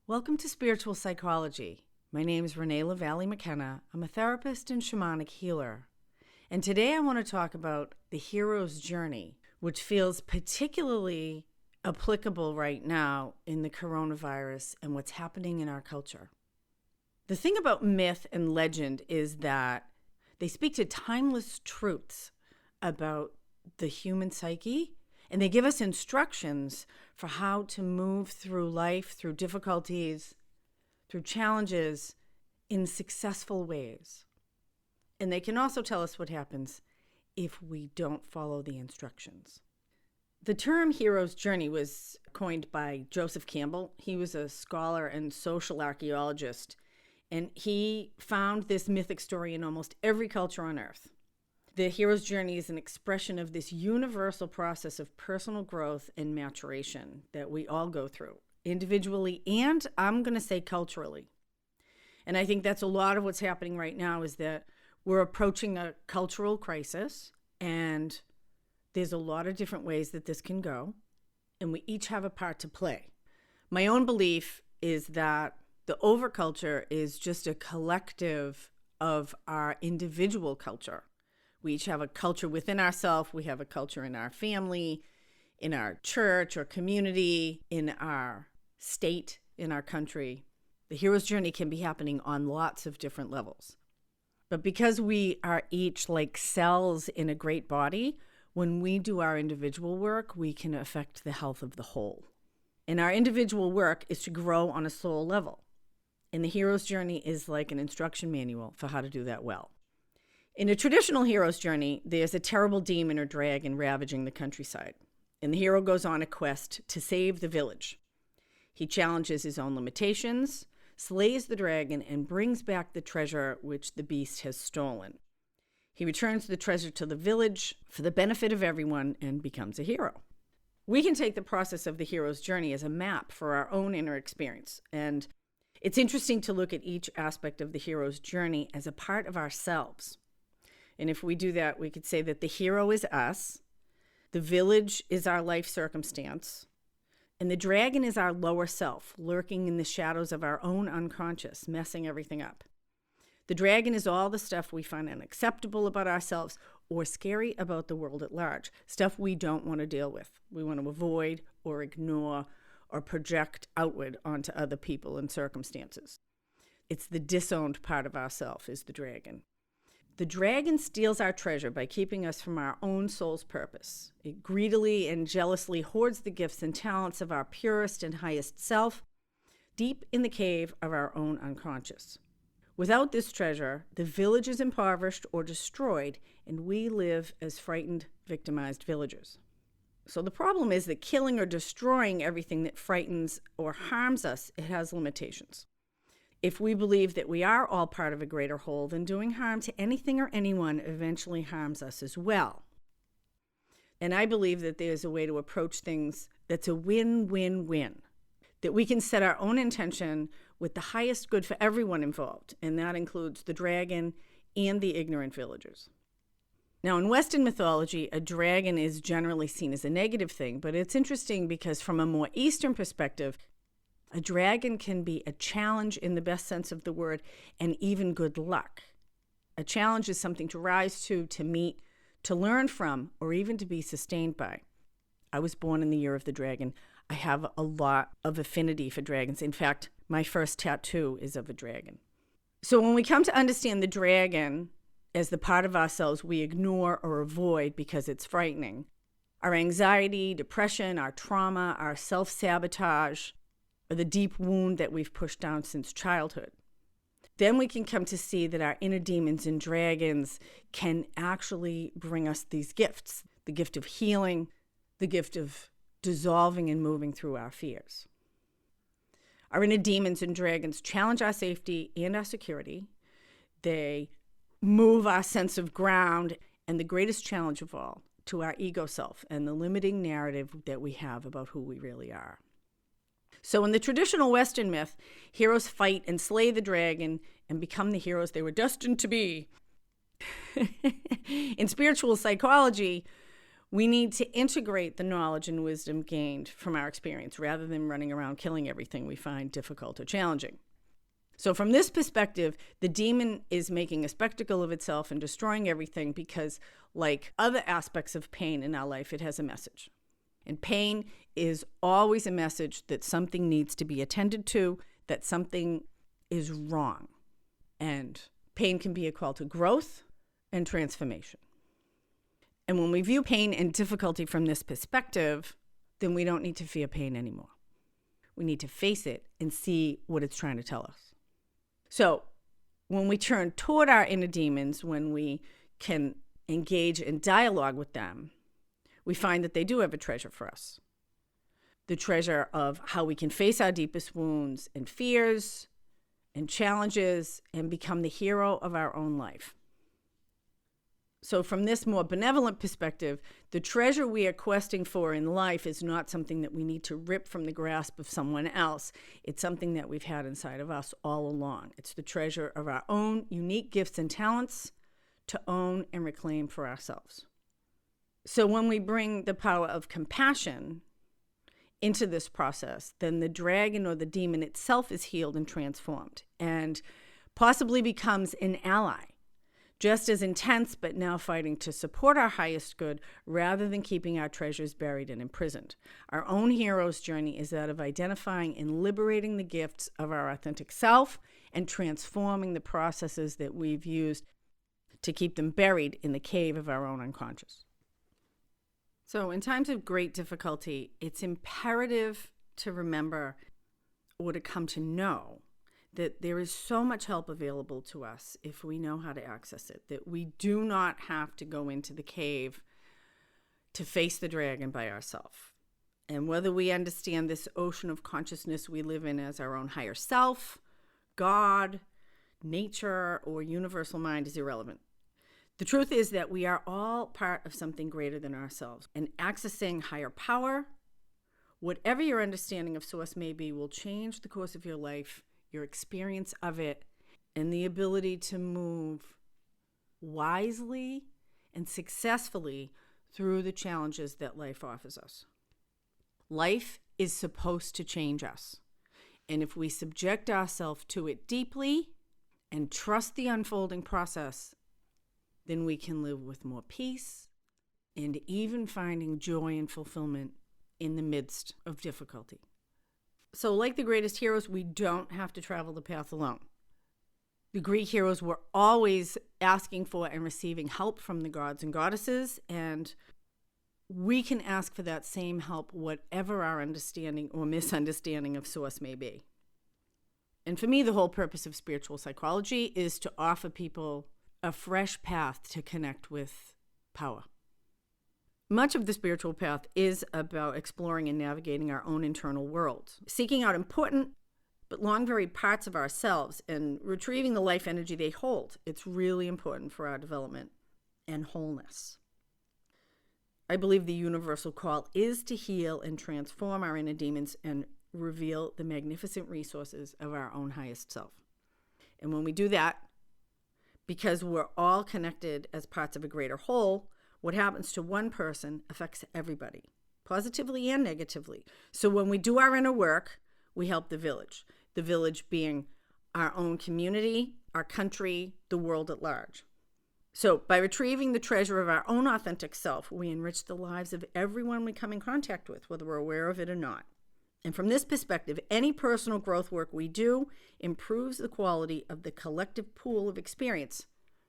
Welcome to Spiritual Psychology. My name is Renee LaValle McKenna. I'm a therapist and shamanic healer. And today I want to talk about the hero's journey, which feels particularly applicable right now in the coronavirus and what's happening in our culture. The thing about myth and legend is that they speak to timeless truths about the human psyche, and they give us instructions for how to move through life, through difficulties, through challenges in successful ways. And they can also tell us what happens if we don't follow the instructions. The term hero's journey was coined by Joseph Campbell. He was a scholar and social archaeologist, and he found this mythic story in almost every culture on earth. The hero's journey is an expression of this universal process of personal growth and maturation that we all go through, individually and, I'm going to say, culturally. And I think that's a lot of what's happening right now is that we're approaching a cultural crisis, and there's a lot of different ways that this can go, and we each have a part to play. My own belief is that the overculture is just a collective of our individual culture. We each have a culture within ourselves. We have a culture in our family, in our church or community, in our state, in our country. The hero's journey can be happening on lots of different levels. But because we are each like cells in a great body, when we do our individual work, we can affect the health of the whole. And our individual work is to grow on a soul level. And the hero's journey is like an instruction manual for how to do that well. In a traditional hero's journey, there's a terrible demon or dragon ravaging the countryside, and the hero goes on a quest to save the village. He challenges his own limitations, slays the dragon, and brings back the treasure which the beast has stolen. He returns the treasure to the village for the benefit of everyone and becomes a hero. We can take the process of the hero's journey as a map for our own inner experience, and it's interesting to look at each aspect of the hero's journey as a part of ourselves. And if we do that, we could say that the hero is us, the village is our life circumstance, and the dragon is our lower self, lurking in the shadows of our own unconscious, messing everything up. The dragon is all the stuff we find unacceptable about ourselves or scary about the world at large, stuff we don't want to deal with. We want to avoid or ignore or project outward onto other people and circumstances. It's the disowned part of ourself is the dragon. The dragon steals our treasure by keeping us from our own soul's purpose. It greedily and jealously hoards the gifts and talents of our purest and highest self deep in the cave of our own unconscious. Without this treasure, the village is impoverished or destroyed, and we live as frightened, victimized villagers. So the problem is that killing or destroying everything that frightens or harms us, it has limitations. If we believe that we are all part of a greater whole, then doing harm to anything or anyone eventually harms us as well. And I believe that there's a way to approach things that's a win-win-win, that we can set our own intention with the highest good for everyone involved, and that includes the dragon and the ignorant villagers. Now, in Western mythology, a dragon is generally seen as a negative thing, but it's interesting because from a more Eastern perspective, a dragon can be a challenge in the best sense of the word, and even good luck. A challenge is something to rise to meet, to learn from, or even to be sustained by. I was born in the year of the dragon. I have a lot of affinity for dragons. In fact, my first tattoo is of a dragon. So when we come to understand the dragon as the part of ourselves we ignore or avoid because it's frightening, our anxiety, depression, our trauma, our self-sabotage, or the deep wound that we've pushed down since childhood. Then we can come to see that our inner demons and dragons can actually bring us these gifts, the gift of healing, the gift of dissolving and moving through our fears. Our inner demons and dragons challenge our safety and our security. They move our sense of ground, and the greatest challenge of all, to our ego self and the limiting narrative that we have about who we really are. So in the traditional Western myth, heroes fight and slay the dragon and become the heroes they were destined to be. In spiritual psychology, We need to integrate the knowledge and wisdom gained from our experience rather than running around killing everything we find difficult or challenging. So from this perspective, the demon is making a spectacle of itself and destroying everything because, like other aspects of pain in our life, it has a message. And pain is always a message that something needs to be attended to, that something is wrong. And pain can be a call to growth and transformation. And when we view pain and difficulty from this perspective, then we don't need to fear pain anymore. We need to face it and see what it's trying to tell us. So when we turn toward our inner demons, when we can engage in dialogue with them, we find that they do have a treasure for us. The treasure of how we can face our deepest wounds and fears and challenges and become the hero of our own life. So from this more benevolent perspective, the treasure we are questing for in life is not something that we need to rip from the grasp of someone else. It's something that we've had inside of us all along. It's the treasure of our own unique gifts and talents to own and reclaim for ourselves. So when we bring the power of compassion into this process, then the dragon or the demon itself is healed and transformed and possibly becomes an ally, just as intense, but now fighting to support our highest good rather than keeping our treasures buried and imprisoned. Our own hero's journey is that of identifying and liberating the gifts of our authentic self and transforming the processes that we've used to keep them buried in the cave of our own unconscious. So in times of great difficulty, it's imperative to remember or to come to know that there is so much help available to us if we know how to access it, that we do not have to go into the cave to face the dragon by ourselves. And whether we understand this ocean of consciousness we live in as our own higher self, God, nature, or universal mind is irrelevant. The truth is that we are all part of something greater than ourselves, and accessing higher power, whatever your understanding of Source may be, will change the course of your life, your experience of it, and the ability to move wisely and successfully through the challenges that life offers us. Life is supposed to change us. And if we subject ourselves to it deeply and trust the unfolding process, then we can live with more peace and even finding joy and fulfillment in the midst of difficulty. So like the greatest heroes, we don't have to travel the path alone. The Greek heroes were always asking for and receiving help from the gods and goddesses, and we can ask for that same help, whatever our understanding or misunderstanding of Source may be. And for me, the whole purpose of spiritual psychology is to offer people a fresh path to connect with power. Much of the spiritual path is about exploring and navigating our own internal world, seeking out important but long-buried parts of ourselves and retrieving the life energy they hold. It's really important for our development and wholeness. I believe the universal call is to heal and transform our inner demons and reveal the magnificent resources of our own highest self. And when we do that, because we're all connected as parts of a greater whole, what happens to one person affects everybody, positively and negatively. So when we do our inner work, we help the village being our own community, our country, the world at large. So by retrieving the treasure of our own authentic self, we enrich the lives of everyone we come in contact with, whether we're aware of it or not. And from this perspective, any personal growth work we do improves the quality of the collective pool of experience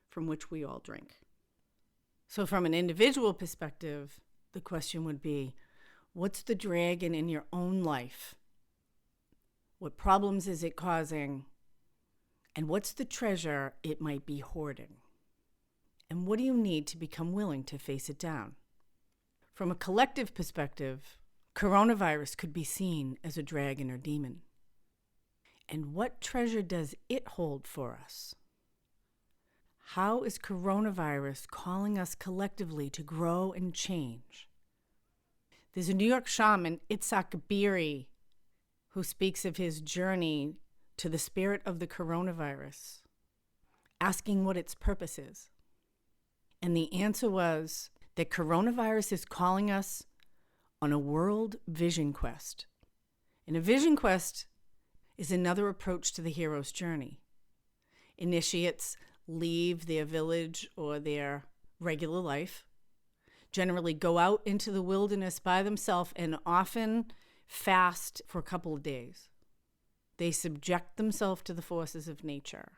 from which we all drink. So from an individual perspective, the question would be, what's the dragon in your own life? What problems is it causing? And what's the treasure it might be hoarding? And what do you need to become willing to face it down? From a collective perspective, coronavirus could be seen as a dragon or demon. And what treasure does it hold for us? How is coronavirus calling us collectively to grow and change? There's a New York shaman, Itzhak Beery, who speaks of his journey to the spirit of the coronavirus, asking what its purpose is. And the answer was that coronavirus is calling us on a world vision quest. And a vision quest is another approach to the hero's journey. Initiates leave their village or their regular life, generally go out into the wilderness by themselves, and often fast for a couple of days. They subject themselves to the forces of nature.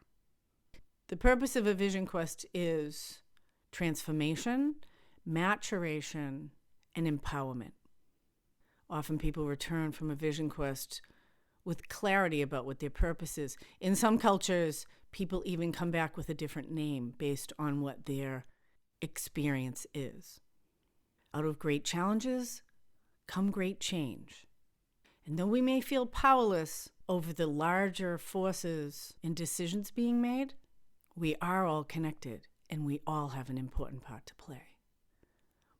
The purpose of a vision quest is transformation, maturation, and empowerment. Often people return from a vision quest with clarity about what their purpose is. In some cultures, people even come back with a different name based on what their experience is. Out of great challenges come great change. And though we may feel powerless over the larger forces and decisions being made, we are all connected and we all have an important part to play.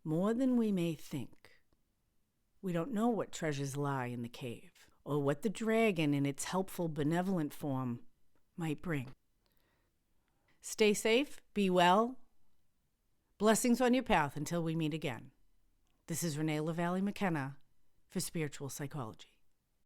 More than we may think. We don't know what treasures lie in the cave or what the dragon in its helpful, benevolent form might bring. Stay safe, be well. Blessings on your path until we meet again. This is Renee LaValle McKenna for Spiritual Psychology.